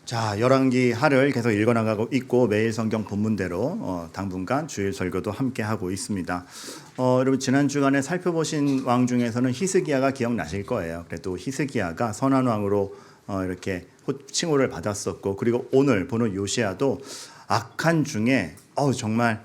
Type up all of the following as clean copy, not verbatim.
자, 열왕기 하를 계속 읽어나가고 있고 매일 성경 본문대로 당분간 주일 설교도 함께 하고 있습니다. 여러분 지난 주간에 살펴보신 왕 중에서는 히스기야가 기억나실 거예요. 그래도 히스기야가 선한 왕으로 이렇게 칭호를 받았었고, 그리고 오늘 보는 요시야도 악한 중에 정말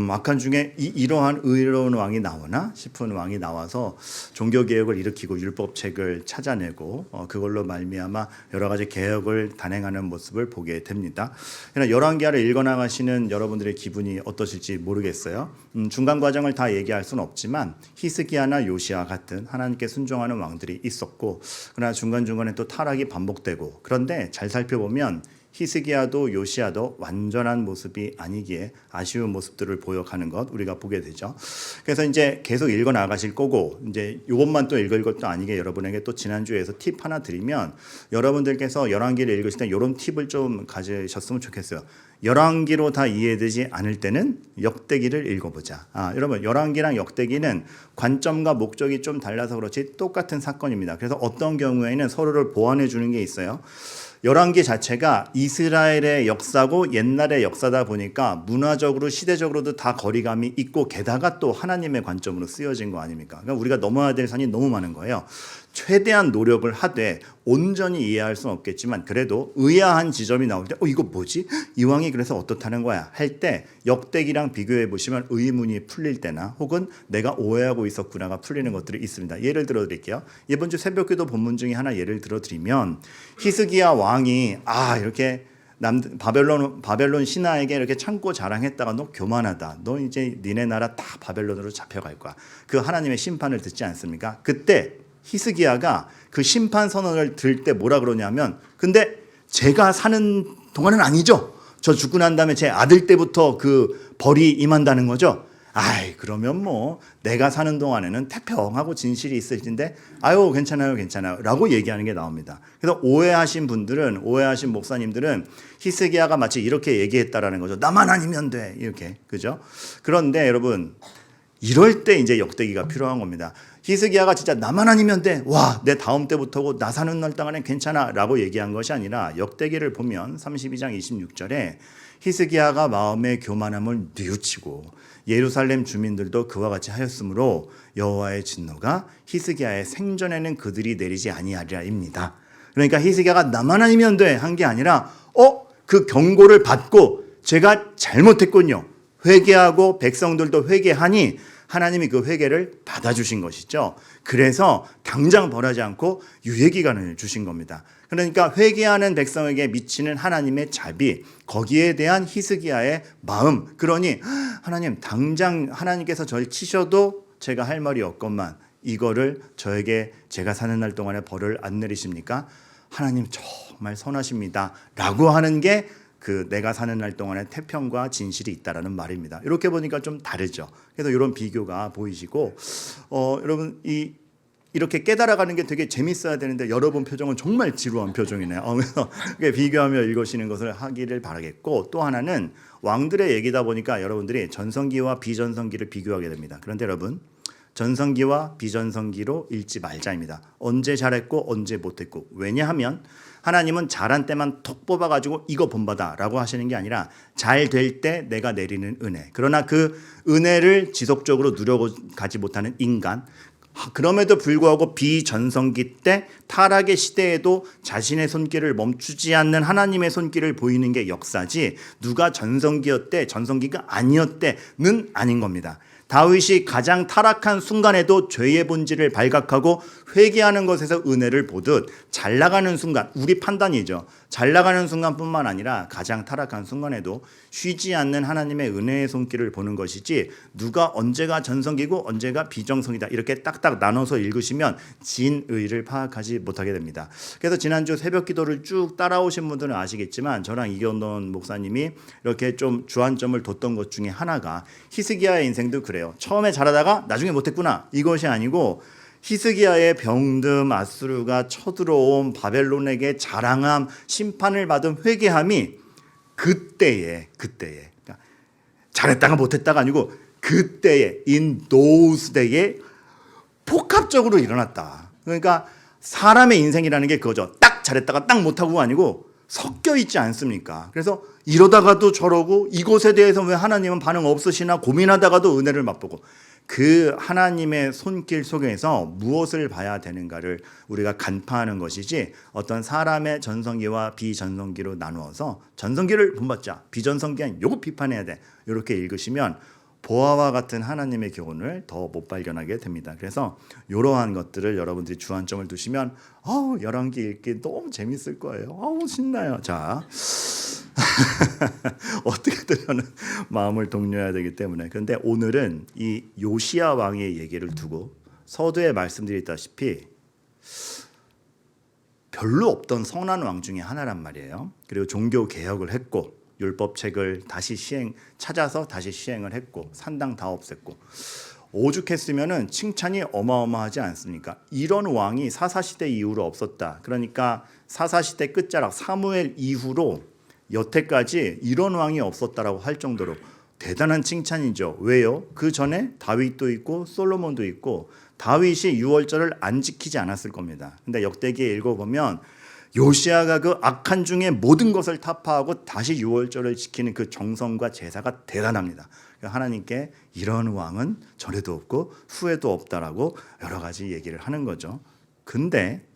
악한 중에 이러한 의로운 왕이 나오나 싶은 왕이 나와서 종교개혁을 일으키고 율법책을 찾아내고 그걸로 말미암아 여러 가지 개혁을 단행하는 모습을 보게 됩니다. 그러나 열왕기하를 읽어나가시는 여러분들의 기분이 어떠실지 모르겠어요. 중간 과정을 다 얘기할 수는 없지만 히스기야나 요시야 같은 하나님께 순종하는 왕들이 있었고, 그러나 중간중간에 또 타락이 반복되고, 그런데 잘 살펴보면 히스기야도 요시야도 완전한 모습이 아니기에 아쉬운 모습들을 보여가는 것 우리가 보게 되죠. 그래서 이제 계속 읽어 나가실 거고, 이제 이것만 또 읽을 것도 아니게 여러분에게 또 지난주에서 팁 하나 드리면, 여러분들께서 열왕기를 읽으실 때 이런 팁을 좀 가지셨으면 좋겠어요. 열왕기로 다 이해되지 않을 때는 역대기를 읽어보자. 여러분 열왕기랑 역대기는 관점과 목적이 좀 달라서 그렇지 똑같은 사건입니다. 그래서 어떤 경우에는 서로를 보완해 주는 게 있어요. 열왕기 자체가 이스라엘의 역사고 옛날의 역사다 보니까 문화적으로 시대적으로도 다 거리감이 있고, 게다가 또 하나님의 관점으로 쓰여진 거 아닙니까? 그러니까 우리가 넘어야 될 산이 너무 많은 거예요. 최대한 노력을 하되 온전히 이해할 수는 없겠지만 그래도 의아한 지점이 나올 때 이거 뭐지? 이 왕이 그래서 어떻다는 거야? 할 때 역대기랑 비교해 보시면 의문이 풀릴 때나 혹은 내가 오해하고 있었구나가 풀리는 것들이 있습니다. 예를 들어 드릴게요. 이번 주 새벽기도 본문 중에 하나 예를 들어 드리면, 히스기야 왕이 이렇게 바벨론 신하에게 이렇게 참고 자랑했다가 너 교만하다, 너 이제 니네 나라 다 바벨론으로 잡혀갈 거야, 그 하나님의 심판을 듣지 않습니까? 그때 히스기야가 그 심판 선언을 들 때 뭐라 그러냐면, 근데 제가 사는 동안은 아니죠. 저 죽고 난 다음에 제 아들 때부터 그 벌이 임한다는 거죠. 그러면 뭐 내가 사는 동안에는 태평하고 진실이 있을 텐데 괜찮아요 라고 얘기하는 게 나옵니다. 그래서 오해하신 목사님들은 히스기야가 마치 이렇게 얘기했다라는 거죠. 나만 아니면 돼, 이렇게, 그죠? 그런데 여러분, 이럴 때 이제 역대기가 필요한 겁니다. 히스기야가 진짜 나만 아니면 돼, 내 다음 때부터고 나 사는 날 동안엔 괜찮아 라고 얘기한 것이 아니라, 역대기를 보면 32장 26절에 히스기야가 마음의 교만함을 뉘우치고 예루살렘 주민들도 그와 같이 하였으므로 여호와의 진노가 히스기야의 생전에는 그들이 내리지 아니하리라입니다. 그러니까 히스기야가 나만 아니면 돼 한 게 아니라 그 경고를 받고 제가 잘못했군요, 회개하고 백성들도 회개하니 하나님이 그 회개를 받아주신 것이죠. 그래서 당장 벌하지 않고 유예기간을 주신 겁니다. 그러니까 회개하는 백성에게 미치는 하나님의 자비, 거기에 대한 히스기야의 마음, 그러니 하나님 당장 하나님께서 저를 치셔도 제가 할 말이 없건만 이거를 저에게 제가 사는 날 동안에 벌을 안 내리십니까? 하나님 정말 선하십니다 라고 하는 게 내가 사는 날 동안에 태평과 진실이 있다라는 말입니다. 이렇게 보니까 좀 다르죠. 그래서 이런 비교가 보이시고, 여러분 이렇게 깨달아가는 게 되게 재밌어야 되는데 여러분 표정은 정말 지루한 표정이네요. 그래서 비교하며 읽으시는 것을 하기를 바라겠고, 또 하나는 왕들의 얘기다 보니까 여러분들이 전성기와 비전성기를 비교하게 됩니다. 그런데 여러분, 전성기와 비전성기로 읽지 말자입니다. 언제 잘했고 언제 못했고. 왜냐하면 하나님은 잘한 때만 톡 뽑아가지고 이거 본받아 라고 하시는 게 아니라, 잘 될 때 내가 내리는 은혜, 그러나 그 은혜를 지속적으로 누려가지 못하는 인간, 그럼에도 불구하고 비전성기 때 타락의 시대에도 자신의 손길을 멈추지 않는 하나님의 손길을 보이는 게 역사지, 누가 전성기였대 전성기가 아니었대는 아닌 겁니다. 다윗이 가장 타락한 순간에도 죄의 본질을 발각하고 회개하는 것에서 은혜를 보듯, 잘 나가는 순간, 우리 판단이죠, 잘 나가는 순간뿐만 아니라 가장 타락한 순간에도 쉬지 않는 하나님의 은혜의 손길을 보는 것이지, 누가 언제가 전성기고 언제가 비정성이다 이렇게 딱딱 나눠서 읽으시면 진의를 파악하지 못하게 됩니다. 그래서 지난주 새벽 기도를 쭉 따라오신 분들은 아시겠지만, 저랑 이견돈 목사님이 이렇게 좀 주안점을 뒀던 것 중에 하나가, 히스기야의 인생도 그래요. 처음에 잘하다가 나중에 못했구나, 이것이 아니고 히스기야의 병듦, 아수르가 쳐들어온 바벨론에게 자랑함, 심판을 받은 회개함이 그때에 그러니까 잘했다가 못했다가 아니고 그때에, in those day에 복합적으로 일어났다. 그러니까 사람의 인생이라는 게 그거죠. 딱 잘했다가 딱 못하고가 아니고 섞여 있지 않습니까? 그래서 이러다가도 저러고 이것에 대해서 왜 하나님은 반응 없으시나 고민하다가도 은혜를 맛보고 그 하나님의 손길 속에서 무엇을 봐야 되는가를 우리가 간파하는 것이지 어떤 사람의 전성기와 비전성기로 나누어서 전성기를 본받자 비전성기는 요거 비판해야 돼 이렇게 읽으시면 보아와 같은 하나님의 교훈을 더 못 발견하게 됩니다. 그래서 이러한 것들을 여러분들이 주안점을 두시면 열왕기 읽기 너무 재밌을 거예요. 신나요. 자 어떻게든 저는 마음을 독려해야 되기 때문에 그런데 오늘은 이 요시야 왕의 얘기를 두고 서두에 말씀드렸다시피 별로 없던 선한 왕 중에 하나란 말이에요. 그리고 종교 개혁을 했고 율법책을 다시 찾아서 다시 시행을 했고 산당 다 없앴고 오죽했으면은 칭찬이 어마어마하지 않습니까? 이런 왕이 사사시대 이후로 없었다. 그러니까 사사시대 끝자락 사무엘 이후로 여태까지 이런 왕이 없었다라고 할 정도로 대단한 칭찬이죠. 왜요? 그 전에 다윗도 있고 솔로몬도 있고 다윗이 유월절을 안 지키지 않았을 겁니다. 근데 역대기에 읽어보면 요시야가 그 악한 중에 모든 것을 타파하고 다시 유월절을 지키는 그 정성과 제사가 대단합니다. 하나님께 이런 왕은 전에도 없고 후에도 없다라고 여러 가지 얘기를 하는 거죠. 근데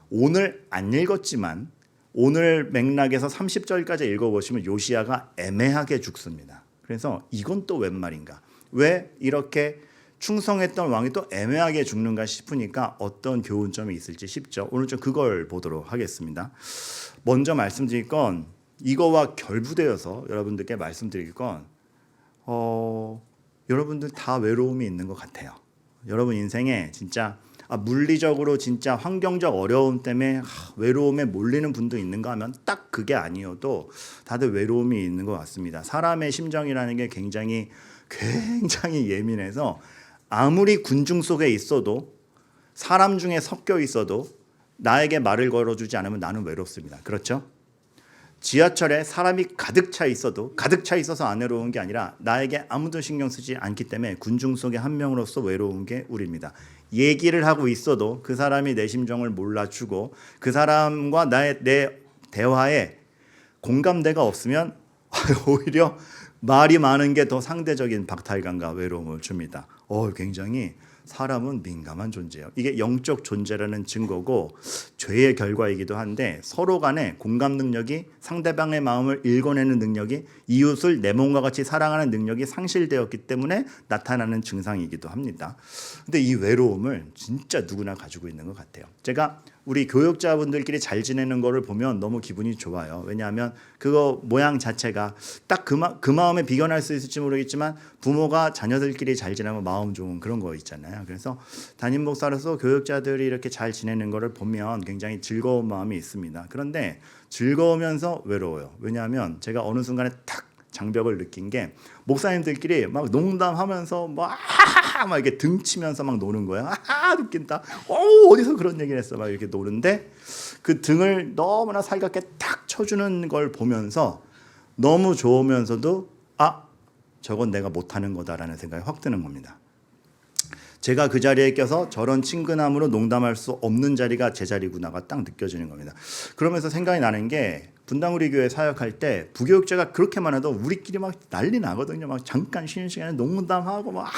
오늘 안 읽었지만 오늘 맥락에서 30절까지 읽어보시면 요시야가 애매하게 죽습니다. 그래서 이건 또 웬 말인가? 왜 이렇게 충성했던 왕이 또 애매하게 죽는가 싶으니까 어떤 교훈점이 있을지 싶죠. 오늘 좀 그걸 보도록 하겠습니다. 먼저 말씀드릴 건 이거와 결부되어서 여러분들께 말씀드릴 건 여러분들 다 외로움이 있는 것 같아요. 여러분 인생에 진짜 물리적으로 진짜 환경적 어려움 때문에 외로움에 몰리는 분도 있는가 하면 딱 그게 아니어도 다들 외로움이 있는 것 같습니다. 사람의 심정이라는 게 굉장히 예민해서 아무리 군중 속에 있어도 사람 중에 섞여 있어도 나에게 말을 걸어주지 않으면 나는 외롭습니다. 그렇죠? 지하철에 사람이 가득 차 있어서 안 외로운 게 아니라 나에게 아무도 신경 쓰지 않기 때문에 군중 속의 한 명으로서 외로운 게 우리입니다. 얘기를 하고 있어도 그 사람이 내 심정을 몰라주고 그 사람과 내 대화에 공감대가 없으면 오히려 말이 많은 게 더 상대적인 박탈감과 외로움을 줍니다. 굉장히 사람은 민감한 존재예요. 이게 영적 존재라는 증거고 죄의 결과이기도 한데 서로 간에 공감 능력이 상대방의 마음을 읽어내는 능력이 이웃을 내 몸과 같이 사랑하는 능력이 상실되었기 때문에 나타나는 증상이기도 합니다. 근데 이 외로움을 진짜 누구나 가지고 있는 것 같아요. 제가 우리 교육자분들끼리 잘 지내는 거를 보면 너무 기분이 좋아요. 왜냐하면 그거 모양 자체가 딱 그 마음에 비견할 수 있을지 모르겠지만 부모가 자녀들끼리 잘 지내면 마음 좋은 그런 거 있잖아요. 그래서 담임 목사로서 교육자들이 이렇게 잘 지내는 거를 보면 굉장히 즐거운 마음이 있습니다. 그런데 즐거우면서 외로워요. 왜냐하면 제가 어느 순간에 탁 장벽을 느낀 게 목사님들끼리 막 농담하면서 막 이렇게 등치면서 막 노는 거야. 웃긴다. 어디서 그런 얘기를 했어. 막 이렇게 노는데 그 등을 너무나 살갑게 탁 쳐주는 걸 보면서 너무 좋으면서도 저건 내가 못하는 거다라는 생각이 확 드는 겁니다. 제가 그 자리에 껴서 저런 친근함으로 농담할 수 없는 자리가 제 자리구나가 딱 느껴지는 겁니다. 그러면서 생각이 나는 게 분당우리 교회 사역할 때 부교육자가 그렇게 많아도 우리끼리 막 난리 나거든요. 막 잠깐 쉬는 시간에 농담하고 막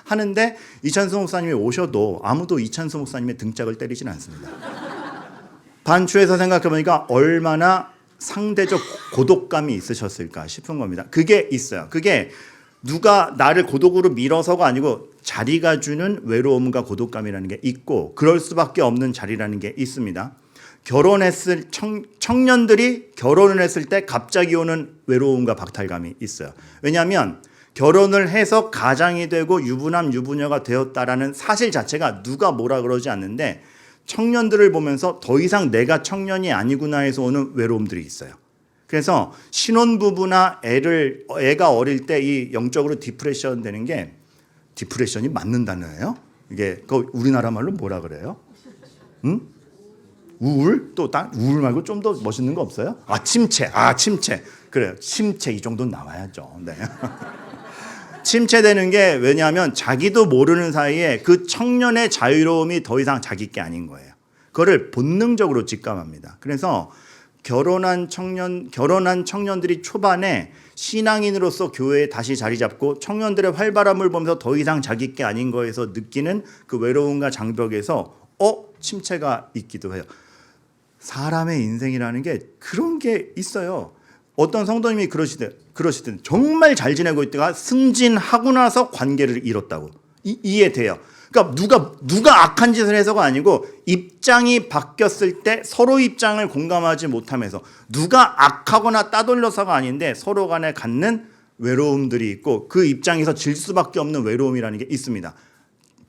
하는데 이찬수 목사님이 오셔도 아무도 이찬수 목사님의 등짝을 때리진 않습니다. 반추에서 생각해보니까 얼마나 상대적 고독감이 있으셨을까 싶은 겁니다. 그게 있어요. 그게 누가 나를 고독으로 밀어서가 아니고 자리가 주는 외로움과 고독감이라는 게 있고 그럴 수밖에 없는 자리라는 게 있습니다. 결혼했을 청년들이 결혼을 했을 때 갑자기 오는 외로움과 박탈감이 있어요. 왜냐하면 결혼을 해서 가장이 되고 유부남 유부녀가 되었다라는 사실 자체가 누가 뭐라 그러지 않는데 청년들을 보면서 더 이상 내가 청년이 아니구나 해서 오는 외로움들이 있어요. 그래서 신혼부부나 애가 어릴 때 이 영적으로 디프레션 되는 게 디프레션이 맞는 단어예요? 이게 우리나라 말로 뭐라 그래요? 우울? 또 우울 말고 좀 더 멋있는 거 없어요? 침체. 그래요. 침체 이 정도는 나와야죠. 네. 침체되는 게 왜냐하면 자기도 모르는 사이에 그 청년의 자유로움이 더 이상 자기 게 아닌 거예요. 그거를 본능적으로 직감합니다. 그래서 결혼한 청년들이 초반에 신앙인으로서 교회에 다시 자리 잡고 청년들의 활발함을 보면서 더 이상 자기 게 아닌 거에서 느끼는 그 외로움과 장벽에서 침체가 있기도 해요. 사람의 인생이라는 게 그런 게 있어요. 어떤 성도님이 그러시든 정말 잘 지내고 있다가 승진하고 나서 관계를 잃었다고 이해돼요. 그러니까 누가 악한 짓을 해서가 아니고 입장이 바뀌었을 때 서로 입장을 공감하지 못하면서 누가 악하거나 따돌려서가 아닌데 서로 간에 갖는 외로움들이 있고 그 입장에서 질 수밖에 없는 외로움이라는 게 있습니다.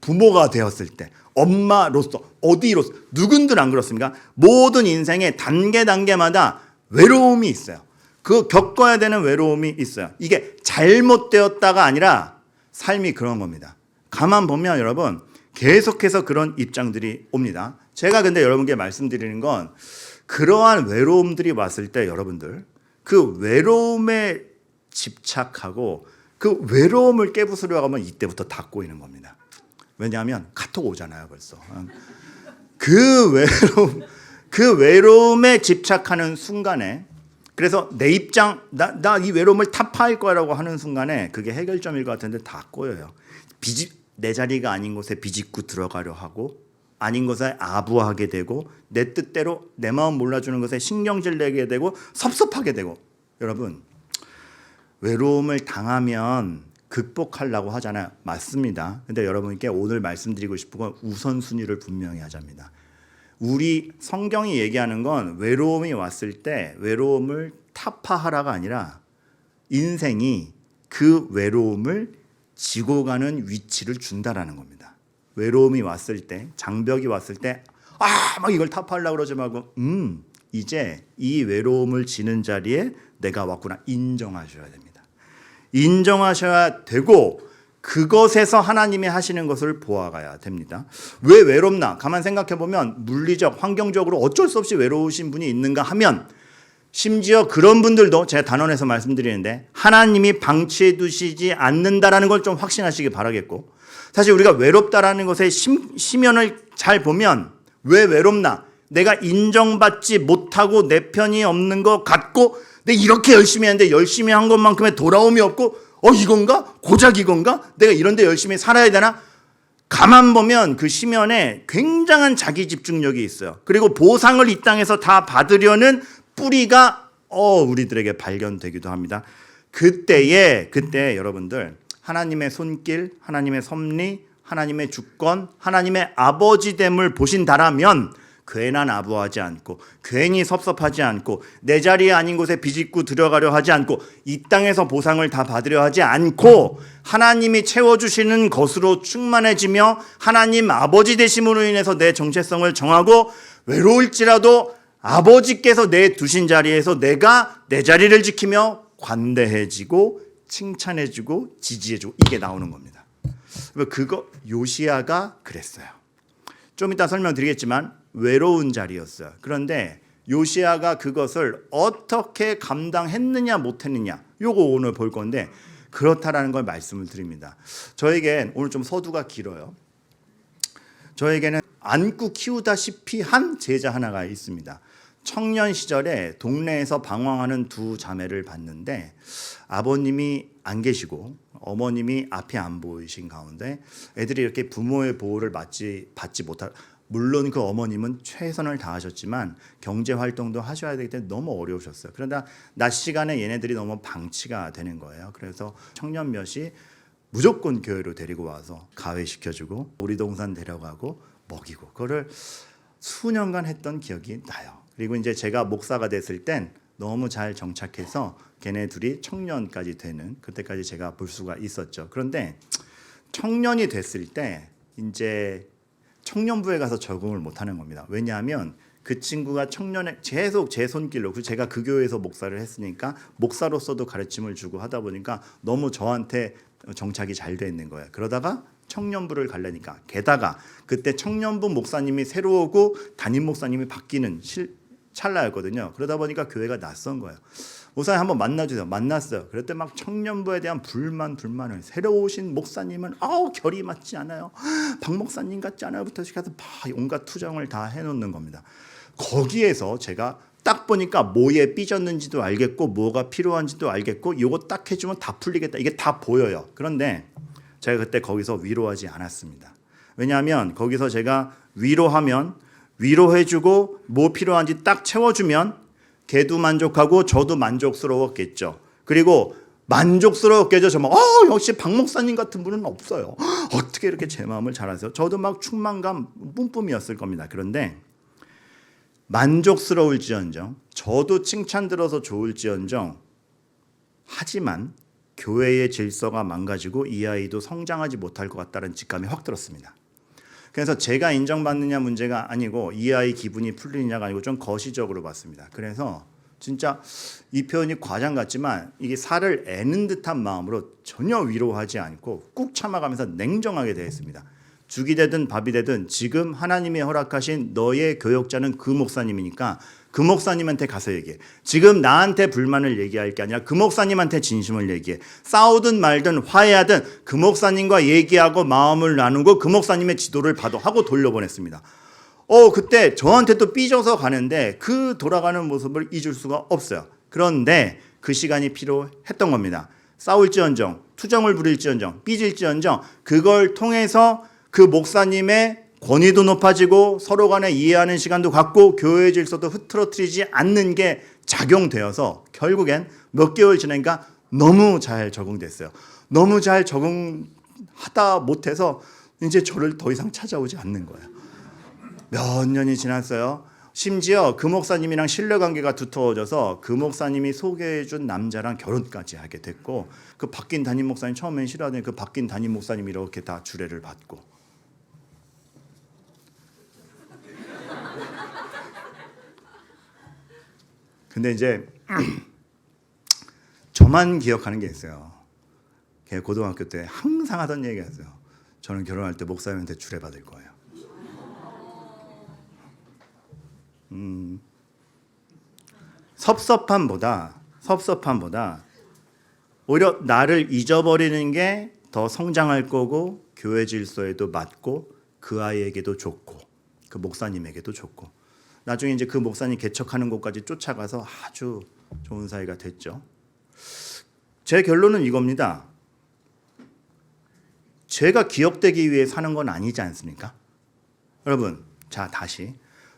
부모가 되었을 때 엄마로서 어디로서 누군들 안 그렇습니까? 모든 인생의 단계마다 외로움이 있어요. 그 겪어야 되는 외로움이 있어요. 이게 잘못되었다가 아니라 삶이 그런 겁니다. 가만 보면 여러분 계속해서 그런 입장들이 옵니다. 제가 근데 여러분께 말씀드리는 건 그러한 외로움들이 왔을 때 여러분들 그 외로움에 집착하고 그 외로움을 깨부수려고 하면 이때부터 다 꼬이는 겁니다. 왜냐하면 카톡 오잖아요 벌써. 그 외로움에 집착하는 순간에 그래서 내 입장 나 이 외로움을 타파할 거라고 하는 순간에 그게 해결점일 것 같은데 다 꼬여요. 내 자리가 아닌 곳에 비집고 들어가려 하고 아닌 것에 아부하게 되고 내 뜻대로 내 마음 몰라주는 것에 신경질 내게 되고 섭섭하게 되고 여러분 외로움을 당하면 극복하려고 하잖아요. 맞습니다. 근데 여러분께 오늘 말씀드리고 싶은 건 우선순위를 분명히 하자입니다. 우리 성경이 얘기하는 건 외로움이 왔을 때 외로움을 타파하라가 아니라 인생이 그 외로움을 지고 가는 위치를 준다라는 겁니다. 외로움이 왔을 때 장벽이 왔을 때 막 이걸 타파하려고 그러지 말고 이제 이 외로움을 지는 자리에 내가 왔구나 인정하셔야 됩니다. 인정하셔야 되고 그것에서 하나님이 하시는 것을 보아가야 됩니다. 왜 외롭나? 가만 생각해 보면 물리적, 환경적으로 어쩔 수 없이 외로우신 분이 있는가 하면 심지어 그런 분들도 제가 단언해서 말씀드리는데 하나님이 방치해 두시지 않는다라는 걸 좀 확신하시기 바라겠고 사실 우리가 외롭다라는 것의 심연을 잘 보면 왜 외롭나? 내가 인정받지 못하고 내 편이 없는 것 같고 내가 이렇게 열심히 했는데 열심히 한 것만큼의 돌아옴이 없고 이건가? 고작 이건가? 내가 이런데 열심히 살아야 되나? 가만 보면 그 심연에 굉장한 자기 집중력이 있어요. 그리고 보상을 이 땅에서 다 받으려는 뿌리가 우리들에게 발견되기도 합니다. 그때 여러분들 하나님의 손길, 하나님의 섭리, 하나님의 주권, 하나님의 아버지됨을 보신다라면 괜한 아부하지 않고 괜히 섭섭하지 않고 내 자리에 아닌 곳에 비집고 들어가려 하지 않고 이 땅에서 보상을 다 받으려 하지 않고 하나님이 채워주시는 것으로 충만해지며 하나님 아버지 되심으로 인해서 내 정체성을 정하고 외로울지라도 아버지께서 내 두신 자리에서 내가 내 자리를 지키며 관대해지고 칭찬해주고 지지해주고 이게 나오는 겁니다. 그거 요시야가 그랬어요. 좀 이따 설명드리겠지만 외로운 자리였어요. 그런데 요시야가 그것을 어떻게 감당했느냐 못했느냐 요거 오늘 볼 건데 그렇다라는 걸 말씀을 드립니다. 저에겐 오늘 좀 서두가 길어요. 저에게는 안고 키우다시피 한 제자 하나가 있습니다. 청년 시절에 동네에서 방황하는 두 자매를 봤는데 아버님이 안 계시고 어머님이 앞이 안 보이신 가운데 애들이 이렇게 부모의 보호를 받지 못할 물론 그 어머님은 최선을 다하셨지만 경제 활동도 하셔야 되기 때문에 너무 어려우셨어요. 그러다 낮 시간에 얘네들이 너무 방치가 되는 거예요. 그래서 청년 몇이 무조건 교회로 데리고 와서 가회시켜주고 놀이동산 데려가고 먹이고 그거를 수년간 했던 기억이 나요. 그리고 이제 제가 목사가 됐을 땐 너무 잘 정착해서 걔네 둘이 청년까지 되는 그때까지 제가 볼 수가 있었죠. 그런데 청년이 됐을 때 이제 청년부에 가서 적응을 못하는 겁니다. 왜냐하면 그 친구가 청년에 계속 제 손길로 제가 그 교회에서 목사를 했으니까 목사로서도 가르침을 주고 하다 보니까 너무 저한테 정착이 잘 돼 있는 거예요. 그러다가 청년부를 가려니까 게다가 그때 청년부 목사님이 새로 오고 담임 목사님이 바뀌는 찰나였거든요. 그러다 보니까 교회가 낯선 거예요. 목사님 한번 만나주세요. 만났어요. 그럴 때 막 청년부에 대한 불만을 새로 오신 목사님은 결이 맞지 않아요. 박 목사님 같지 않아요부터 시작해서 온갖 투정을 다 해놓는 겁니다. 거기에서 제가 딱 보니까 뭐에 삐졌는지도 알겠고 뭐가 필요한지도 알겠고 이거 딱 해주면 다 풀리겠다. 이게 다 보여요. 그런데 제가 그때 거기서 위로하지 않았습니다. 왜냐하면 거기서 제가 위로하면 위로해주고 뭐 필요한지 딱 채워주면 걔도 만족하고 저도 만족스러웠겠죠. 그리고 만족스러웠겠죠. 정말 역시 박 목사님 같은 분은 없어요. 어떻게 이렇게 제 마음을 잘 아세요? 저도 막 충만감 뿜뿜이었을 겁니다. 그런데 만족스러울지언정 저도 칭찬 들어서 좋을지언정 하지만 교회의 질서가 망가지고 이 아이도 성장하지 못할 것 같다는 직감이 확 들었습니다. 그래서 제가 인정받느냐 문제가 아니고 이 아이 기분이 풀리느냐가 아니고 좀 거시적으로 봤습니다. 그래서 진짜 이 표현이 과장 같지만 이게 살을 애는 듯한 마음으로 전혀 위로하지 않고 꾹 참아가면서 냉정하게 대했습니다. 죽이 되든 밥이 되든 지금 하나님이 허락하신 너의 교역자는 그 목사님이니까 그 목사님한테 가서 얘기해. 지금 나한테 불만을 얘기할 게 아니라 그 목사님한테 진심을 얘기해. 싸우든 말든 화해하든 그 목사님과 얘기하고 마음을 나누고 그 목사님의 지도를 받아 하고 돌려보냈습니다. 그때 저한테 또 삐져서 가는데 그 돌아가는 모습을 잊을 수가 없어요. 그런데 그 시간이 필요했던 겁니다. 싸울지언정, 투정을 부릴지언정, 삐질지언정 그걸 통해서 그 목사님의 권위도 높아지고 서로 간에 이해하는 시간도 갖고 교회 질서도 흐트러뜨리지 않는 게 작용되어서 결국엔 몇 개월 지나니까 너무 잘 적응됐어요. 너무 잘 적응하다 못해서 이제 저를 더 이상 찾아오지 않는 거예요. 몇 년이 지났어요. 심지어 그 목사님이랑 신뢰관계가 두터워져서 그 목사님이 소개해준 남자랑 결혼까지 하게 됐고 그 바뀐 담임 목사님 처음엔 싫어하더니 그 바뀐 담임 목사님이 이렇게 다 주례를 받고 근데 이제 저만 기억하는 게 있어요. 걔 고등학교 때 항상 하던 얘기가 있어요. 저는 결혼할 때 목사님한테 주례받을 거예요. 섭섭함보다 오히려 나를 잊어버리는 게 더 성장할 거고 교회 질서에도 맞고 그 아이에게도 좋고 그 목사님에게도 좋고 나중에 이제 그 목사님 개척하는 곳까지 쫓아가서 아주 좋은 사이가 됐죠. 제 결론은 이겁니다. 제가 기억되기 위해 사는 건 아니지 않습니까? 여러분, 자 다시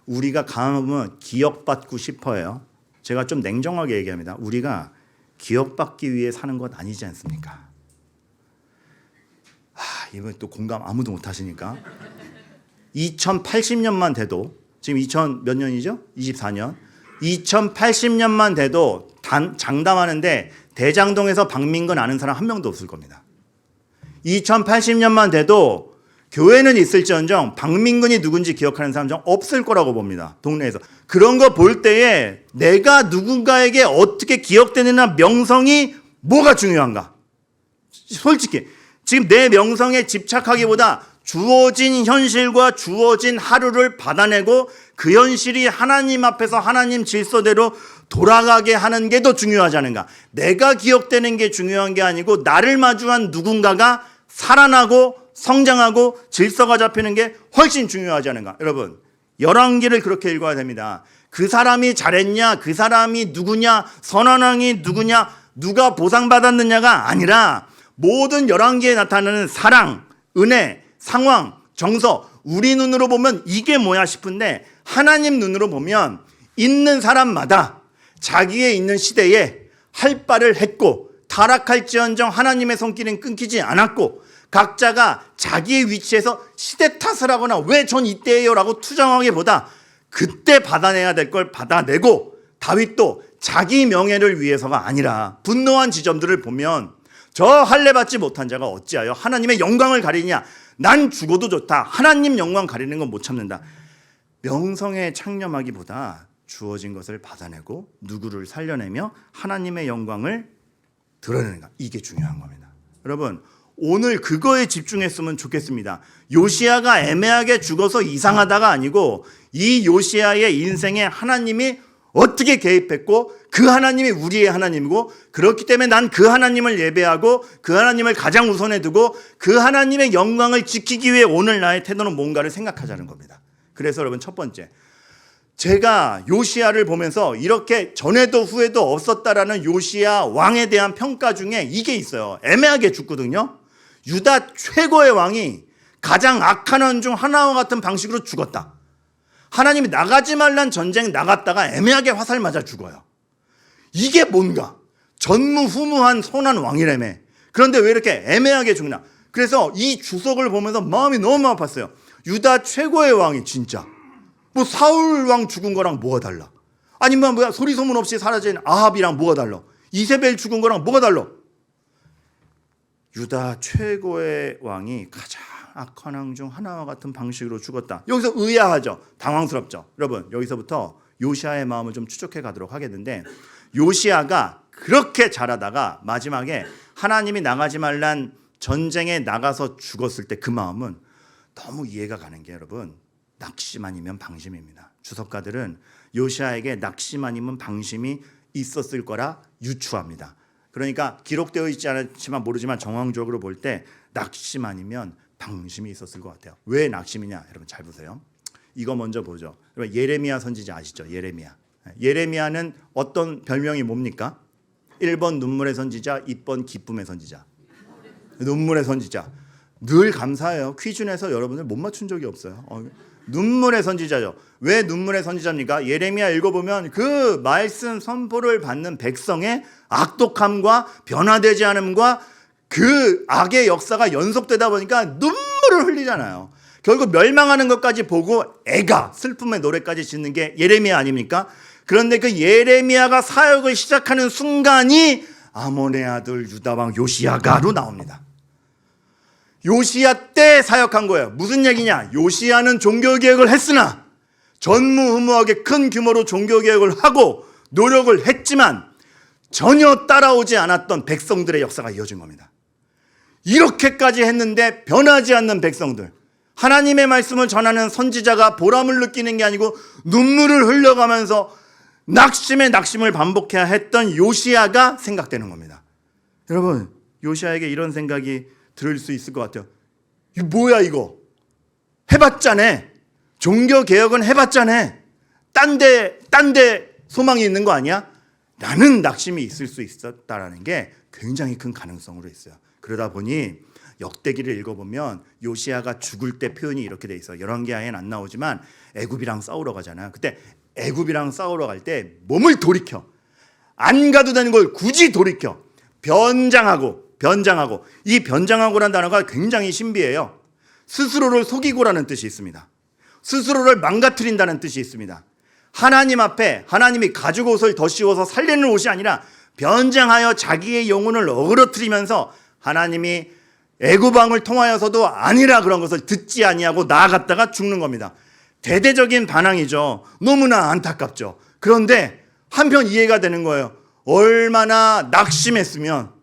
우리가 강하면 기억받고 싶어요. 제가 좀 냉정하게 얘기합니다. 우리가 기억받기 위해 사는 것 아니지 않습니까? 이번 또 공감 아무도 못 하시니까 2080년만 돼도 지금 2000 몇 년이죠? 24년 2080년만 돼도 장담하는데 대장동에서 박민근 아는 사람 한 명도 없을 겁니다. 2080년만 돼도 교회는 있을지언정 박민근이 누군지 기억하는 사람 좀 없을 거라고 봅니다. 동네에서. 그런 거 볼 때에 내가 누군가에게 어떻게 기억되느냐 명성이 뭐가 중요한가? 솔직히 지금 내 명성에 집착하기보다 주어진 현실과 주어진 하루를 받아내고 그 현실이 하나님 앞에서 하나님 질서대로 돌아가게 하는 게 더 중요하지 않은가? 내가 기억되는 게 중요한 게 아니고 나를 마주한 누군가가 살아나고 성장하고 질서가 잡히는 게 훨씬 중요하지 않은가? 여러분, 열왕기를 그렇게 읽어야 됩니다. 그 사람이 잘했냐, 그 사람이 누구냐, 선언왕이 누구냐, 누가 보상받았느냐가 아니라 모든 열왕기에 나타나는 사랑, 은혜, 상황, 정서, 우리 눈으로 보면 이게 뭐야 싶은데 하나님 눈으로 보면 있는 사람마다 자기의 있는 시대에 할 바를 했고 타락할지언정 하나님의 손길은 끊기지 않았고 각자가 자기의 위치에서 시대 탓을 하거나 왜 전 이때예요 라고 투정하기보다 그때 받아내야 될 걸 받아내고 다윗도 자기 명예를 위해서가 아니라 분노한 지점들을 보면 저 할례 받지 못한 자가 어찌하여 하나님의 영광을 가리냐. 난 죽어도 좋다. 하나님 영광 가리는 건 못 참는다. 명성에 창념하기보다 주어진 것을 받아내고 누구를 살려내며 하나님의 영광을 드러내는가. 이게 중요한 겁니다. 여러분, 오늘 그거에 집중했으면 좋겠습니다. 요시야가 애매하게 죽어서 이상하다가 아니고 이 요시야의 인생에 하나님이 어떻게 개입했고 그 하나님이 우리의 하나님이고 그렇기 때문에 난 그 하나님을 예배하고 그 하나님을 가장 우선에 두고 그 하나님의 영광을 지키기 위해 오늘 나의 태도는 뭔가를 생각하자는 겁니다. 그래서 여러분 첫 번째, 제가 요시야를 보면서 이렇게 전에도 후에도 없었다라는 요시야 왕에 대한 평가 중에 이게 있어요. 애매하게 죽거든요. 유다 최고의 왕이 가장 악한 왕 중 하나와 같은 방식으로 죽었다. 하나님이 나가지 말란 전쟁 나갔다가 애매하게 화살 맞아 죽어요. 이게 뭔가 전무후무한 선한 왕이라며. 그런데 왜 이렇게 애매하게 죽나? 그래서 이 주석을 보면서 마음이 너무 아팠어요. 유다 최고의 왕이 진짜 뭐 사울 왕 죽은 거랑 뭐가 달라? 아니면 뭐야 소리 소문 없이 사라진 아합이랑 뭐가 달라? 이세벨 죽은 거랑 뭐가 달라? 유다 최고의 왕이 가장 악한 왕 중 하나와 같은 방식으로 죽었다. 여기서 의아하죠. 당황스럽죠. 여러분 여기서부터 요시야의 마음을 좀 추적해 가도록 하겠는데, 요시야가 그렇게 잘하다가 마지막에 하나님이 나가지 말란 전쟁에 나가서 죽었을 때 그 마음은 너무 이해가 가는 게, 여러분 낙심 아니면 방심입니다. 주석가들은 요시야에게 낙심 아니면 방심이 있었을 거라 유추합니다. 그러니까 기록되어 있지 않지만 모르지만 정황적으로 볼 때 낙심 아니면 방심이 있었을 것 같아요. 왜 낙심이냐? 여러분 잘 보세요. 이거 먼저 보죠. 여러분 예레미야 선지자 아시죠? 예레미야는 어떤 별명이 뭡니까? 1번 눈물의 선지자, 2번 기쁨의 선지자. 눈물의 선지자. 늘 감사해요. 퀴즈 내서 여러분들 못 맞춘 적이 없어요. 눈물의 선지자죠. 왜 눈물의 선지자입니까? 예레미야 읽어보면 그 말씀 선포를 받는 백성의 악독함과 변화되지 않음과 그 악의 역사가 연속되다 보니까 눈물을 흘리잖아요. 결국 멸망하는 것까지 보고 애가 슬픔의 노래까지 짓는 게 예레미야 아닙니까? 그런데 그 예레미야가 사역을 시작하는 순간이 아몬의 아들 유다왕 요시야가로 나옵니다. 요시야 때 사역한 거예요. 무슨 얘기냐? 요시야는 종교개혁을 했으나 전무후무하게 큰 규모로 종교개혁을 하고 노력을 했지만 전혀 따라오지 않았던 백성들의 역사가 이어진 겁니다. 이렇게까지 했는데 변하지 않는 백성들, 하나님의 말씀을 전하는 선지자가 보람을 느끼는 게 아니고 눈물을 흘려가면서 낙심에 낙심을 반복해야 했던 요시야가 생각되는 겁니다. 여러분 요시야에게 이런 생각이 들을 수 있을 것 같아요. 이거 뭐야 이거? 해봤자네. 종교개혁은 해봤자네. 딴 데 소망이 있는 거 아니야? 라는 낙심이 있을 수 있었다라는 게 굉장히 큰 가능성으로 있어요. 그러다 보니 역대기를 읽어보면 요시야가 죽을 때 표현이 이렇게 돼 있어요. 열왕기하에는 안 나오지만 애굽이랑 싸우러 가잖아요. 그때 애굽이랑 싸우러 갈 때 몸을 돌이켜, 안 가도 되는 걸 굳이 돌이켜 변장하고, 이 변장하고라는 단어가 굉장히 신비해요. 스스로를 속이고라는 뜻이 있습니다. 스스로를 망가뜨린다는 뜻이 있습니다. 하나님 앞에 하나님이 가죽 옷을 더 씌워서 살리는 옷이 아니라 변장하여 자기의 영혼을 어그러뜨리면서 하나님이 애굽왕을 통하여서도 아니라 그런 것을 듣지 아니하고 나아갔다가 죽는 겁니다. 대대적인 반항이죠. 너무나 안타깝죠. 그런데 한편 이해가 되는 거예요. 얼마나 낙심했으면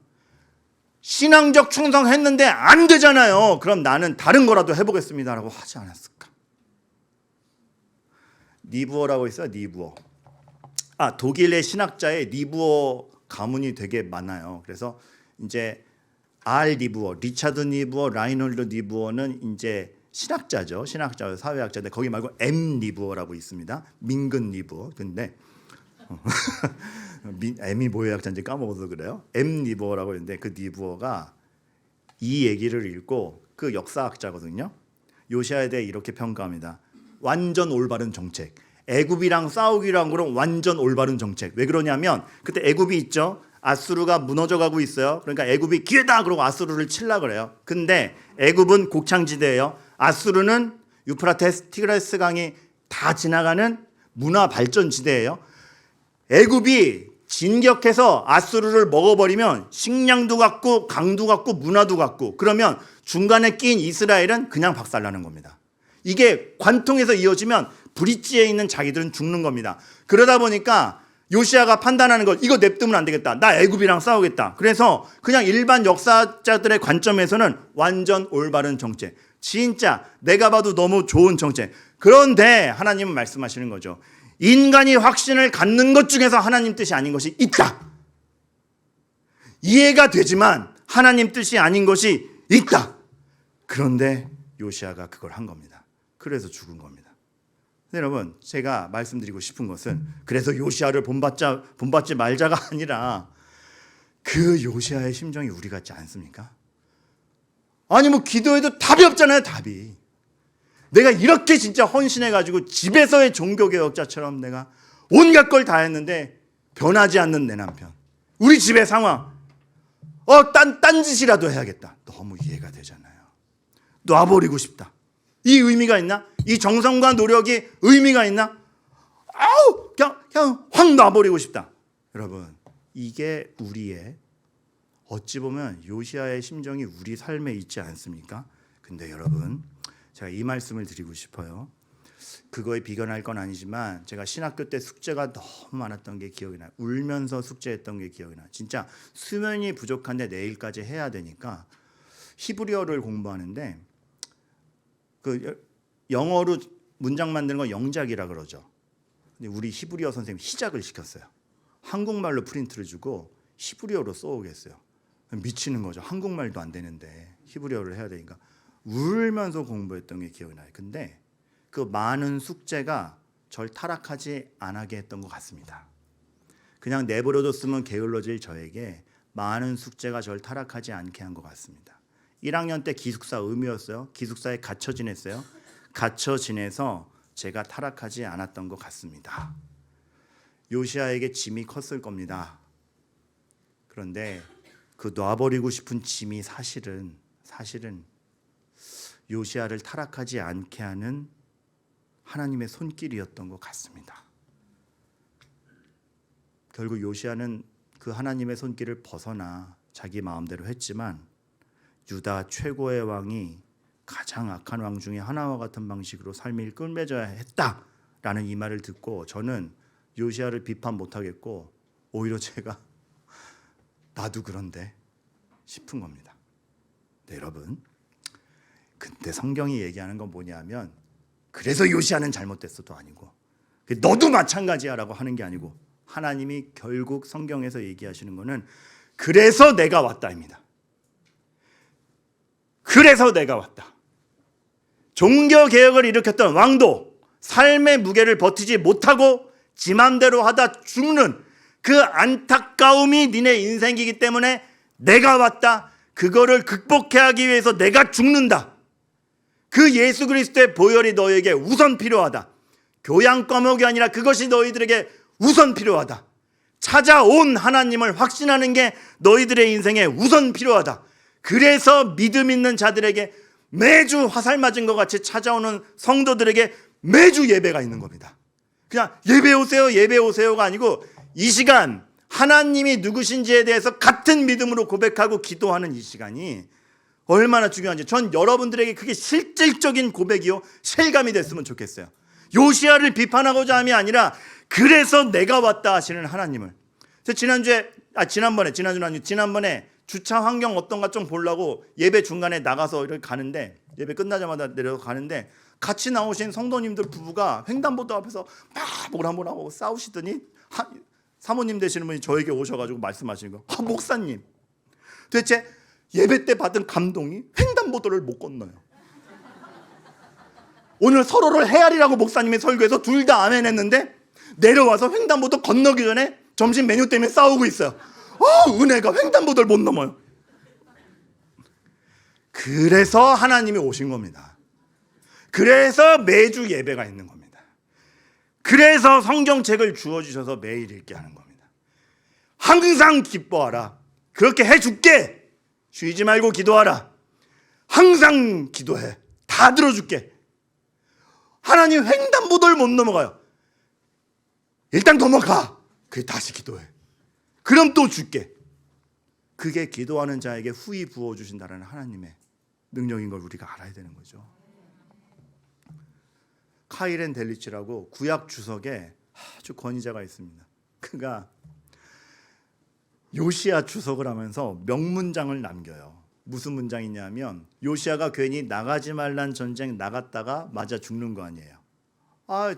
신앙적 충성했는데 안 되잖아요. 그럼 나는 다른 거라도 해보겠습니다라고 하지 않았을까? 니부어라고 있어요. 니부어. 독일의 신학자의 니부어 가문이 되게 많아요. 그래서 이제 니부어, 리차드 니부어, 라이놀드 니부어는 이제 신학자죠. 사회학자인데 거기 말고 니부어라고 있습니다. 민근 니부어. 근데 M이 뭐의 학자인지 까먹어서 그래요. 니부어라고 있는데 그 니부어가 이 얘기를 읽고, 그 역사학자거든요. 요시야에 대해 이렇게 평가합니다. 완전 올바른 정책. 애굽이랑 싸우기로 한 거는 완전 올바른 정책. 왜 그러냐면 그때 애굽이 있죠. 아수르가 무너져가고 있어요. 그러니까 애굽이 기회다 그러고 아수르를 칠라 그래요. 근데 애굽은 곡창지대예요. 아수르는 유프라테스, 티그레스 강이 다 지나가는 문화 발전 지대예요. 애굽이 진격해서 아수르를 먹어버리면 식량도 갖고 강도 갖고 문화도 갖고, 그러면 중간에 낀 이스라엘은 그냥 박살나는 겁니다. 이게 관통해서 이어지면 브릿지에 있는 자기들은 죽는 겁니다. 그러다 보니까 요시야가 판단하는 것, 이거 냅두면 안 되겠다. 나 애굽이랑 싸우겠다. 그래서 그냥 일반 역사자들의 관점에서는 완전 올바른 정책. 진짜 내가 봐도 너무 좋은 정책. 그런데 하나님은 말씀하시는 거죠. 인간이 확신을 갖는 것 중에서 하나님 뜻이 아닌 것이 있다. 이해가 되지만 하나님 뜻이 아닌 것이 있다. 그런데 요시야가 그걸 한 겁니다. 그래서 죽은 겁니다. 근데 여러분, 제가 말씀드리고 싶은 것은 그래서 요시야를 본받지 말자가 아니라 그 요시야의 심정이 우리 같지 않습니까? 아니 뭐 기도해도 답이 없잖아요. 답이. 내가 이렇게 진짜 헌신해가지고 집에서의 종교개혁자처럼 내가 온갖 걸 다 했는데 변하지 않는 내 남편, 우리 집의 상황, 딴짓이라도 해야겠다. 너무 이해가 되잖아요. 놔버리고 싶다. 이 의미가 있나? 이 정성과 노력이 의미가 있나? 그냥 확 놔버리고 싶다. 여러분, 이게 우리의, 어찌 보면 요시야의 심정이 우리 삶에 있지 않습니까? 근데 여러분, 제가 이 말씀을 드리고 싶어요. 그거에 비견할 건 아니지만 제가 신학교 때 숙제가 너무 많았던 게 기억이 나요. 울면서 숙제했던 게 기억이 나요. 진짜 수면이 부족한데 내일까지 해야 되니까 히브리어를 공부하는데 그 영어로 문장 만드는 거 영작이라 그러죠. 근데 우리 히브리어 선생님 희작을 시켰어요. 한국말로 프린트를 주고 히브리어로 써오겠어요. 미치는 거죠. 한국말도 안 되는데 히브리어를 해야 되니까 울면서 공부했던 게 기억이 나요. 근데 그 많은 숙제가 절 타락하지 않게 했던 것 같습니다. 그냥 내버려뒀으면 게을러질 저에게 많은 숙제가 절 타락하지 않게 한 것 같습니다. 1학년 때 기숙사 의무였어요. 기숙사에 갇혀 지냈어요. 갇혀 지내서 제가 타락하지 않았던 것 같습니다. 요시야에게 짐이 컸을 겁니다. 그런데 그 놔버리고 싶은 짐이 사실은 요시야를 타락하지 않게 하는 하나님의 손길이었던 것 같습니다. 결국 요시야는 그 하나님의 손길을 벗어나 자기 마음대로 했지만 유다 최고의 왕이 가장 악한 왕 중에 하나와 같은 방식으로 삶이 끝맺어야 했다라는 이 말을 듣고 저는 요시야를 비판 못하겠고 오히려 제가 나도 그런데 싶은 겁니다. 네, 여러분, 근데 성경이 얘기하는 건 뭐냐면 그래서 요시야는 잘못됐어도 아니고 너도 마찬가지야 라고 하는 게 아니고 하나님이 결국 성경에서 얘기하시는 거는 그래서 내가 왔다입니다. 그래서 내가 왔다. 종교개혁을 일으켰던 왕도 삶의 무게를 버티지 못하고 지 맘대로 하다 죽는 그 안타까움이 니네 인생이기 때문에 내가 왔다. 그거를 극복해야 하기 위해서 내가 죽는다. 그 예수 그리스도의 보혈이 너에게 우선 필요하다. 교양 과목이 아니라 그것이 너희들에게 우선 필요하다. 찾아온 하나님을 확신하는 게 너희들의 인생에 우선 필요하다. 그래서 믿음 있는 자들에게 매주 화살 맞은 것 같이 찾아오는 성도들에게 매주 예배가 있는 겁니다. 그냥 예배 오세요, 예배 오세요가 아니고 이 시간 하나님이 누구신지에 대해서 같은 믿음으로 고백하고 기도하는 이 시간이 얼마나 중요한지 전 여러분들에게 그게 실질적인 고백이요 실감이 됐으면 좋겠어요. 요시야를 비판하고자 함이 아니라 그래서 내가 왔다 하시는 하나님을. 지난번에 주차 환경 어떤가 좀 보려고 예배 중간에 나가서 이렇게 가는데 예배 끝나자마자 내려서 가는데 같이 나오신 성도님들 부부가 횡단보도 앞에서 막 뭘 한번 하고 싸우시더니 사모님 되시는 분이 저에게 오셔가지고 말씀하시는 거, 목사님 도대체 예배 때 받은 감동이 횡단보도를 못 건너요. 오늘 서로를 헤아리라고 목사님이 설교해서 둘 다 아멘 했는데 내려와서 횡단보도 건너기 전에 점심 메뉴 때문에 싸우고 있어요. 은혜가 횡단보도를 못 넘어요. 그래서 하나님이 오신 겁니다. 그래서 매주 예배가 있는 겁니다. 그래서 성경책을 주어주셔서 매일 읽게 하는 겁니다. 항상 기뻐하라. 그렇게 해줄게. 쉬지 말고 기도하라. 항상 기도해. 다 들어줄게. 하나님 횡단보도를 못 넘어가요. 일단 넘어가. 그래 다시 기도해. 그럼 또 줄게. 그게 기도하는 자에게 후히 부어주신다는 하나님의 능력인 걸 우리가 알아야 되는 거죠. 카이렌 델리치라고 구약 주석에 아주 권위자가 있습니다. 그가 요시야 주석을 하면서 명문장을 남겨요. 무슨 문장이냐면 요시야가 괜히 나가지 말란 전쟁 나갔다가 맞아 죽는 거 아니에요.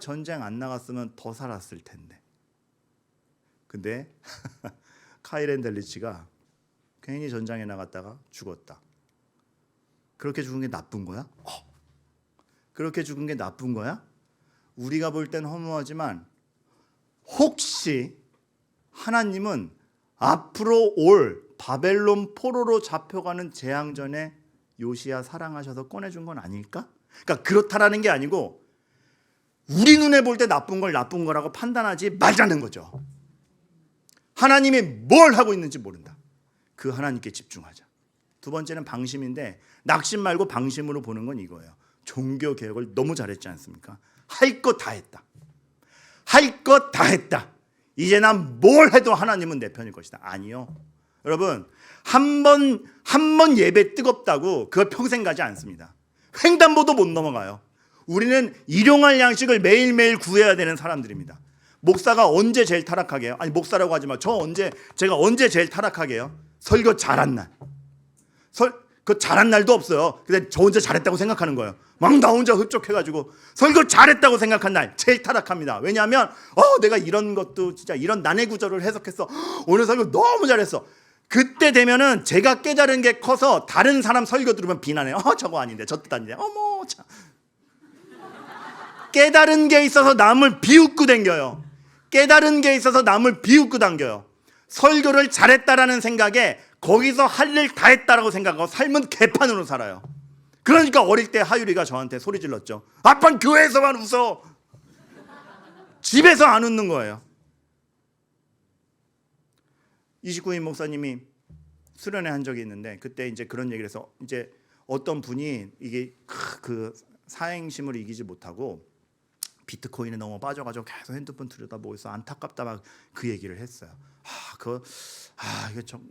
전쟁 안 나갔으면 더 살았을 텐데. 근데 카이렌 델리치가 괜히 전장에 나갔다가 죽었다. 그렇게 죽은 게 나쁜 거야? 그렇게 죽은 게 나쁜 거야? 우리가 볼 땐 허무하지만 혹시 하나님은 앞으로 올 바벨론 포로로 잡혀가는 재앙 전에 요시야 사랑하셔서 꺼내준 건 아닐까? 그러니까 그렇다라는 게 아니고 우리 눈에 볼 때 나쁜 걸 나쁜 거라고 판단하지 말자는 거죠. 하나님이 뭘 하고 있는지 모른다. 그 하나님께 집중하자. 두 번째는 방심인데 낙심 말고 방심으로 보는 건 이거예요. 종교 개혁을 너무 잘했지 않습니까? 할 것 다 했다. 할 것 다 했다. 이제 난 뭘 해도 하나님은 내 편일 것이다. 아니요. 여러분, 한 번 예배 뜨겁다고 그걸 평생 가지 않습니다. 횡단보도 못 넘어가요. 우리는 일용할 양식을 매일매일 구해야 되는 사람들입니다. 목사가 언제 제일 타락하게 해요? 아니, 목사라고 하지 마. 제가 언제 제일 타락하게 해요? 설교 잘한 날. 그 잘한 날도 없어요. 근데 저 혼자 잘했다고 생각하는 거예요. 막 나 혼자 흡족해가지고 설교 잘했다고 생각한 날 제일 타락합니다. 왜냐하면 내가 이런 것도 진짜 이런 난해 구절을 해석했어. 오늘 설교 너무 잘했어. 그때 되면은 제가 깨달은 게 커서 다른 사람 설교 들으면 비난해요. 저거 아닌데 저 뜻 아닌데. 어머 참. 깨달은 게 있어서 남을 비웃고 당겨요. 깨달은 게 있어서 남을 비웃고 당겨요. 설교를 잘했다라는 생각에 거기서 할 일 다 했다라고 생각하고 삶은 개판으로 살아요. 그러니까 어릴 때 하율이가 저한테 소리 질렀죠. 아빠는 교회에서만 웃어. 집에서 안 웃는 거예요. 29인 목사님이 수련회 한 적이 있는데 그때 이제 그런 얘기를 해서 이제 어떤 분이 이게 그 사행심을 이기지 못하고 비트코인에 너무 빠져가지고 계속 핸드폰 들여다보고 있어 안타깝다 막 그 얘기를 했어요.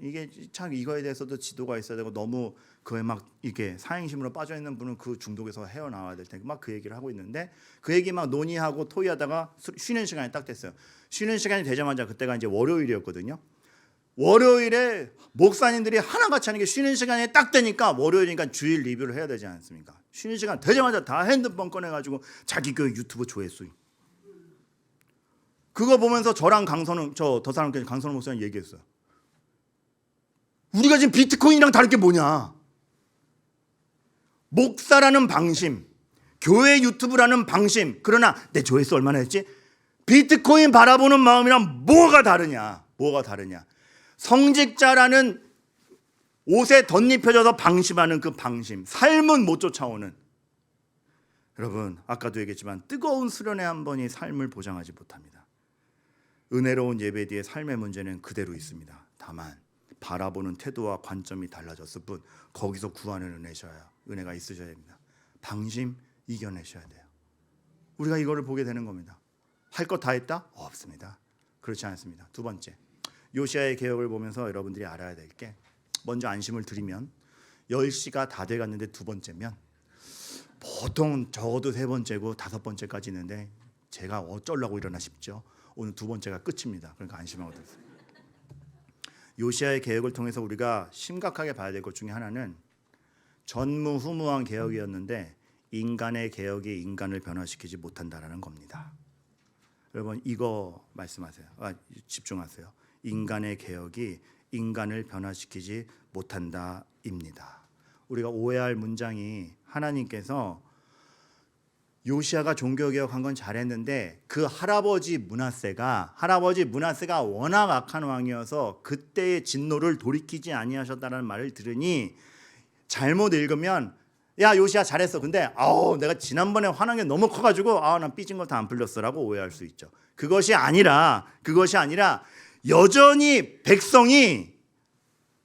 이게 참 이거에 대해서도 지도가 있어야 되고 너무 그에 막 이게 사행심으로 빠져 있는 분은 그 중독에서 헤어나와야 될 테니까 막 그 얘기를 하고 있는데 그 얘기 막 논의하고 토의하다가 쉬는 시간이 딱 됐어요. 쉬는 시간이 되자마자 그때가 이제 월요일이었거든요. 월요일에 목사님들이 하나같이 하는 게 쉬는 시간에 딱 되니까 월요일이니까 주일 리뷰를 해야 되지 않습니까? 쉬는 시간 되자마자 다 핸드폰 꺼내가지고 자기 그 유튜브 조회수 그거 보면서 저랑 강선우 목사님 얘기했어요. 우리가 지금 비트코인이랑 다를 게 뭐냐? 목사라는 방심, 교회 유튜브라는 방심. 그러나 내 조회수 얼마나 했지? 비트코인 바라보는 마음이랑 뭐가 다르냐? 성직자라는 옷에 덧입혀져서 방심하는 그 방심, 삶은 못 쫓아오는. 여러분, 아까도 얘기했지만 뜨거운 수련회 한 번이 삶을 보장하지 못합니다. 은혜로운 예배 뒤에 삶의 문제는 그대로 있습니다. 다만 바라보는 태도와 관점이 달라졌을 뿐 거기서 구하는 은혜가 있으셔야 됩니다. 방심 이겨내셔야 돼요. 우리가 이거를 보게 되는 겁니다. 할 것 다 했다? 없습니다. 그렇지 않습니다. 두 번째, 요시야의 개혁을 보면서 여러분들이 알아야 될 게 먼저 안심을 드리면 10시가 다 돼갔는데 두 번째면 보통 적어도 세 번째고 다섯 번째까지 있는데 제가 어쩌려고 이러나 싶죠. 오늘 두 번째가 끝입니다. 그러니까 안심하고 들으세요. 요시야의 개혁을 통해서 우리가 심각하게 봐야 될 것 중에 하나는 전무후무한 개혁이었는데 인간의 개혁이 인간을 변화시키지 못한다라는 겁니다. 여러분 이거 말씀하세요. 집중하세요. 인간의 개혁이 인간을 변화시키지 못한다입니다. 우리가 오해할 문장이 하나님께서 요시야가 종교개혁한 건 잘했는데 그 할아버지 므낫세가 워낙 악한 왕이어서 그때의 진노를 돌이키지 아니하셨다는 말을 들으니 잘못 읽으면 야 요시야 잘했어. 근데 내가 지난번에 화난 게 너무 커가지고 난 삐진 거 다 안 풀렸어라고 오해할 수 있죠. 그것이 아니라 여전히 백성이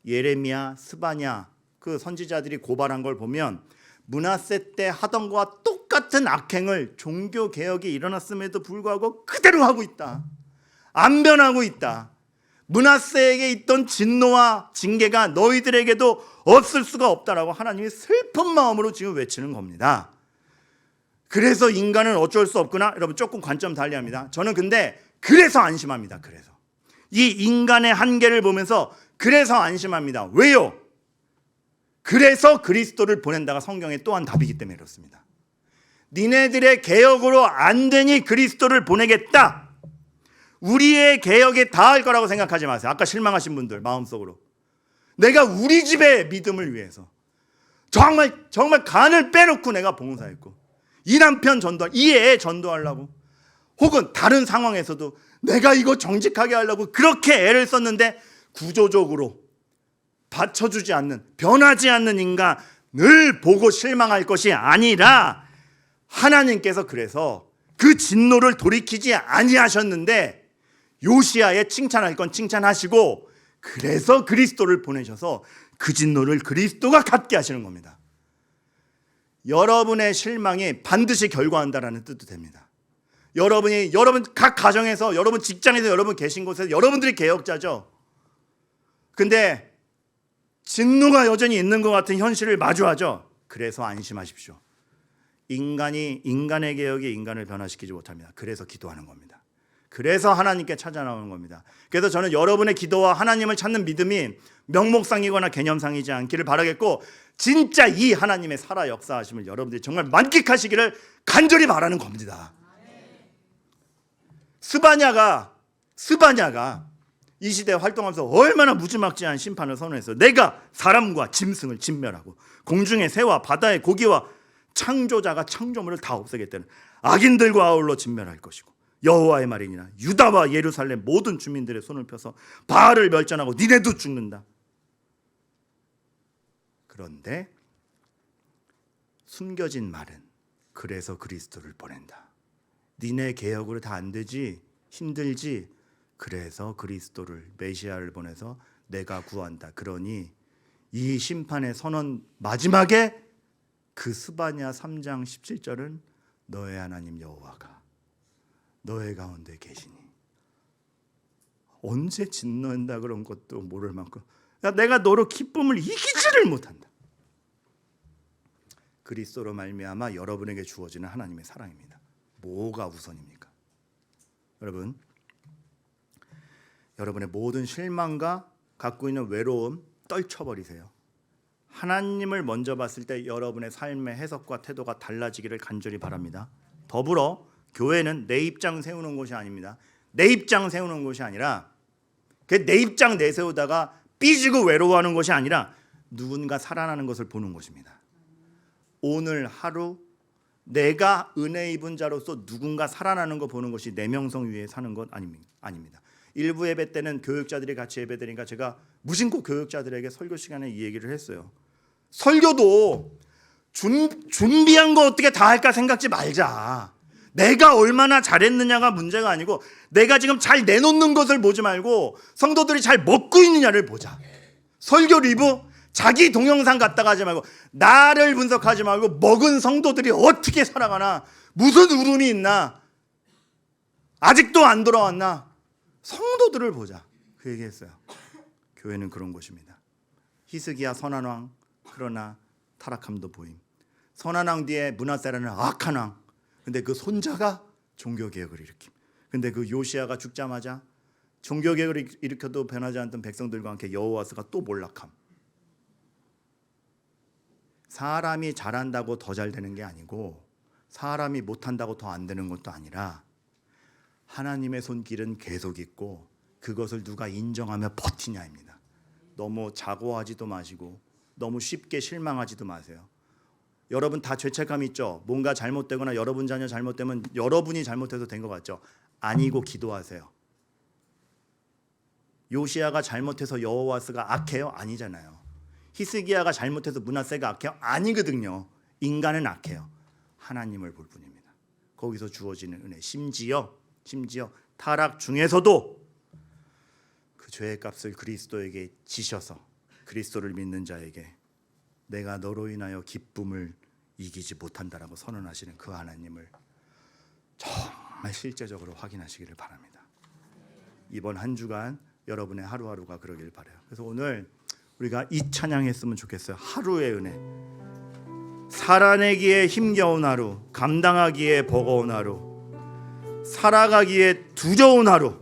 예레미야, 스바냐 그 선지자들이 고발한 걸 보면 므낫세 때 하던 거와 똑같은 악행을 종교 개혁이 일어났음에도 불구하고 그대로 하고 있다. 안 변하고 있다. 므낫세에게 있던 진노와 징계가 너희들에게도 없을 수가 없다라고 하나님이 슬픈 마음으로 지금 외치는 겁니다. 그래서 인간은 어쩔 수 없구나. 여러분 조금 관점 달리합니다. 저는 근데 그래서 안심합니다. 그래서 이 인간의 한계를 보면서 그래서 안심합니다. 왜요? 그래서 그리스도를 보낸다가 성경의 또한 답이기 때문에 그렇습니다. 니네들의 개혁으로 안 되니 그리스도를 보내겠다. 우리의 개혁에 다할 거라고 생각하지 마세요. 아까 실망하신 분들 마음속으로 내가 우리 집의 믿음을 위해서 정말 간을 빼놓고 내가 봉사했고 이 남편 전도할, 이 애 전도하려고, 혹은 다른 상황에서도 내가 이거 정직하게 하려고 그렇게 애를 썼는데 구조적으로 받쳐주지 않는, 변하지 않는 인간을 보고 실망할 것이 아니라 하나님께서 그래서 그 진노를 돌이키지 아니하셨는데 요시야에 칭찬할 건 칭찬하시고, 그래서 그리스도를 보내셔서 그 진노를 그리스도가 갖게 하시는 겁니다. 여러분의 실망이 반드시 결과한다라는 뜻도 됩니다. 여러분 각 가정에서, 여러분 직장에서, 여러분 계신 곳에서 여러분들이 개혁자죠. 근데 진노가 여전히 있는 것 같은 현실을 마주하죠. 그래서 안심하십시오. 인간의 개혁이 인간을 변화시키지 못합니다. 그래서 기도하는 겁니다. 그래서 하나님께 찾아 나오는 겁니다. 그래서 저는 여러분의 기도와 하나님을 찾는 믿음이 명목상이거나 개념상이지 않기를 바라겠고, 진짜 이 하나님의 살아 역사하심을 여러분들이 정말 만끽하시기를 간절히 바라는 겁니다. 스바냐가 이 시대에 활동하면서 얼마나 무지막지한 심판을 선언했어요. 내가 사람과 짐승을 진멸하고 공중의 새와 바다의 고기와 창조자가 창조물을 다 없애겠다는, 악인들과 아울러 진멸할 것이고 여호와의 말이니라 유다와 예루살렘 모든 주민들의 손을 펴서 바알을 멸전하고 니네도 죽는다. 그런데 숨겨진 말은 그래서 그리스도를 보낸다. 니네 개혁으로 다 안 되지, 힘들지, 그래서 그리스도를, 메시아를 보내서 내가 구한다. 그러니 이 심판의 선언 마지막에 그 스바냐 3장 17절은 너의 하나님 여호와가 너의 가운데 계시니, 언제 진노한다 그런 것도 모를 만큼 내가 너로 기쁨을 이기지를 못한다. 그리스도로 말미암아 여러분에게 주어지는 하나님의 사랑입니다. 뭐가 우선입니까? 여러분, 여러분의 모든 실망과 갖고 있는 외로움 떨쳐버리세요. 하나님을 먼저 봤을 때 여러분의 삶의 해석과 태도가 달라지기를 간절히 바랍니다. 더불어 교회는 내 입장 세우는 곳이 아닙니다. 내 입장 세우는 곳이 아니라, 내 입장 내세우다가 삐지고 외로워하는 것이 아니라 누군가 살아나는 것을 보는 것입니다. 오늘 하루 내가 은혜 입은 자로서 누군가 살아나는 거 보는 것이 내 명성 위에 사는 것 아닙니다. 일부 예배 때는 교육자들이 같이 예배드리니까 제가 무심코 교육자들에게 설교 시간에 이 얘기를 했어요. 설교도 준비한 거 어떻게 다 할까 생각지 말자. 내가 얼마나 잘했느냐가 문제가 아니고 내가 지금 잘 내놓는 것을 보지 말고 성도들이 잘 먹고 있느냐를 보자. 설교 리뷰 자기 동영상 갖다가 하지 말고 나를 분석하지 말고 먹은 성도들이 어떻게 살아가나, 무슨 울음이 있나, 아직도 안 돌아왔나, 성도들을 보자. 그 얘기했어요. 교회는 그런 곳입니다. 히스기야 선한 왕, 그러나 타락함도 보임. 선한 왕 뒤에 므낫세라는 악한 왕, 근데 그 손자가 종교개혁을 일으킴. 근데 그 요시야가 죽자마자 종교개혁을 일으켜도 변하지 않던 백성들과 함께 여호와스가 또 몰락함. 사람이 잘한다고 더 잘 되는 게 아니고 사람이 못한다고 더 안 되는 것도 아니라 하나님의 손길은 계속 있고 그것을 누가 인정하며 버티냐입니다. 너무 자고하지도 마시고 너무 쉽게 실망하지도 마세요. 여러분 다 죄책감 있죠? 뭔가 잘못되거나 여러분 자녀 잘못되면 여러분이 잘못해서 된 것 같죠? 아니고 기도하세요. 요시야가 잘못해서 여호와스가 악해요? 아니잖아요. 히스기야가 잘못해서 므낫세가 악해요? 아니거든요. 인간은 악해요. 하나님을 볼 뿐입니다. 거기서 주어지는 은혜, 심지어 타락 중에서도 그 죄의 값을 그리스도에게 지셔서 그리스도를 믿는 자에게 내가 너로 인하여 기쁨을 이기지 못한다라고 선언하시는 그 하나님을 정말 실제적으로 확인하시기를 바랍니다. 이번 한 주간 여러분의 하루하루가 그러길 바라요. 그래서 오늘 우리가 이 찬양했으면 좋겠어요. 하루의 은혜. 살아내기에 힘겨운 하루, 감당하기에 버거운 하루, 살아가기에 두려운 하루,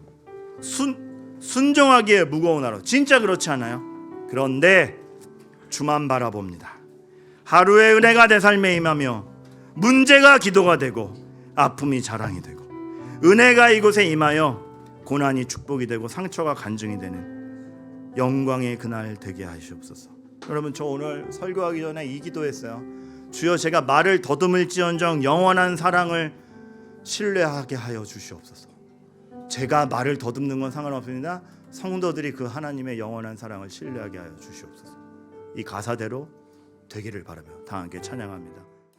순종하기에 무거운 하루. 진짜 그렇지 않아요? 그런데 주만 바라봅니다. 하루의 은혜가 내 삶에 임하며 문제가 기도가 되고 아픔이 자랑이 되고 은혜가 이곳에 임하여 고난이 축복이 되고 상처가 간증이 되는 영광의 그날 되게 하시옵소서. 여러분, 저 오늘 설교하기 전에 이 기도했어요. 주여 제가 말을 더듬을지언정 영원한 사랑을 신뢰하게 하여 주시옵소서. 제가 말을 더듬는 건 상관없습니다. 성도들이 그 하나님의 영원한 사랑을 신뢰하게 하여 주시옵소서. 이 가사대로 되기를 바라며 다 함께 찬양합니다.